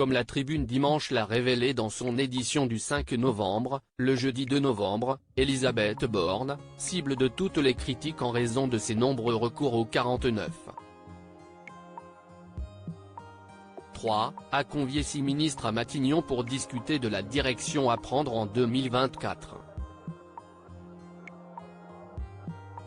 Comme la Tribune Dimanche l'a révélé dans son édition du 5 novembre, le jeudi 2 novembre, Elisabeth Borne, cible de toutes les critiques en raison de ses nombreux recours au 49.3, a convié 6 ministres à Matignon pour discuter de la direction à prendre en 2024.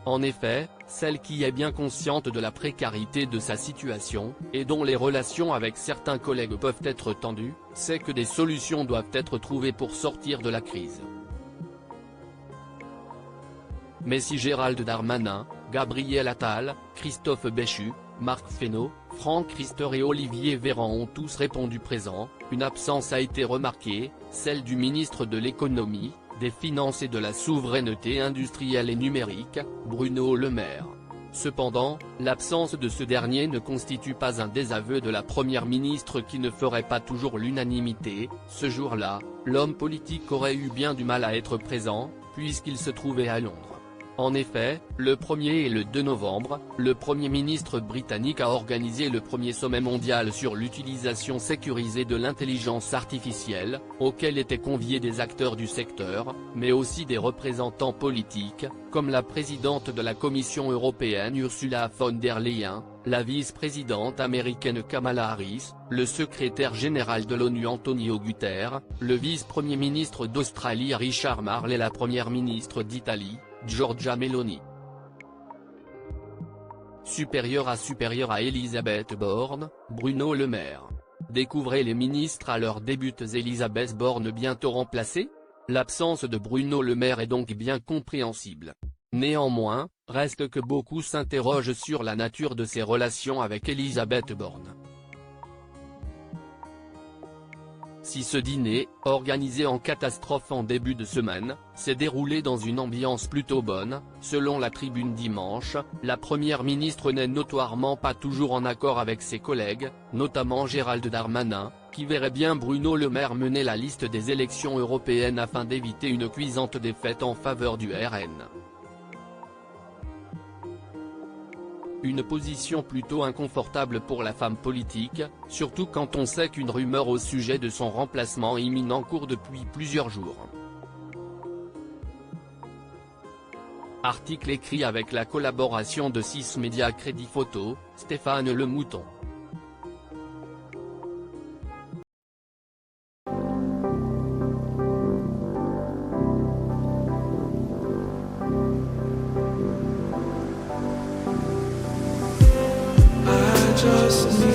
En effet, celle qui est bien consciente de la précarité de sa situation, et dont les relations avec certains collègues peuvent être tendues, sait que des solutions doivent être trouvées pour sortir de la crise. Mais si Gérald Darmanin, Gabriel Attal, Christophe Béchu, Marc Fesneau, Franck Riester et Olivier Véran ont tous répondu présent, une absence a été remarquée, celle du ministre de l'économie, des Finances et de la souveraineté industrielle et numérique, Bruno Le Maire. Cependant, l'absence de ce dernier ne constitue pas un désaveu de la première ministre qui ne ferait pas toujours l'unanimité. Ce jour-là, l'homme politique aurait eu bien du mal à être présent, puisqu'il se trouvait à Londres. En effet, le 1er et le 2 novembre, le Premier ministre britannique a organisé le premier sommet mondial sur l'utilisation sécurisée de l'intelligence artificielle, auquel étaient conviés des acteurs du secteur, mais aussi des représentants politiques, comme la présidente de la Commission européenne Ursula von der Leyen, la vice-présidente américaine Kamala Harris, le secrétaire général de l'ONU Antonio Guterres, le vice-premier ministre d'Australie Richard Marles et la première ministre d'Italie, Giorgia Meloni. Supérieur à Elisabeth Borne, Bruno Le Maire. Découvrez les ministres à leurs débuts. Elisabeth Borne bientôt remplacée? L'absence de Bruno Le Maire est donc bien compréhensible. Néanmoins, reste que beaucoup s'interrogent sur la nature de ses relations avec Elisabeth Borne. Si ce dîner, organisé en catastrophe en début de semaine, s'est déroulé dans une ambiance plutôt bonne, selon la Tribune Dimanche, la première ministre n'est notoirement pas toujours en accord avec ses collègues, notamment Gérald Darmanin, qui verrait bien Bruno Le Maire mener la liste des élections européennes afin d'éviter une cuisante défaite en faveur du RN. Une position plutôt inconfortable pour la femme politique, surtout quand on sait qu'une rumeur au sujet de son remplacement imminent court depuis plusieurs jours. Article écrit avec la collaboration de 6 médias Crédit Photo, Stéphane Le Mouton. Just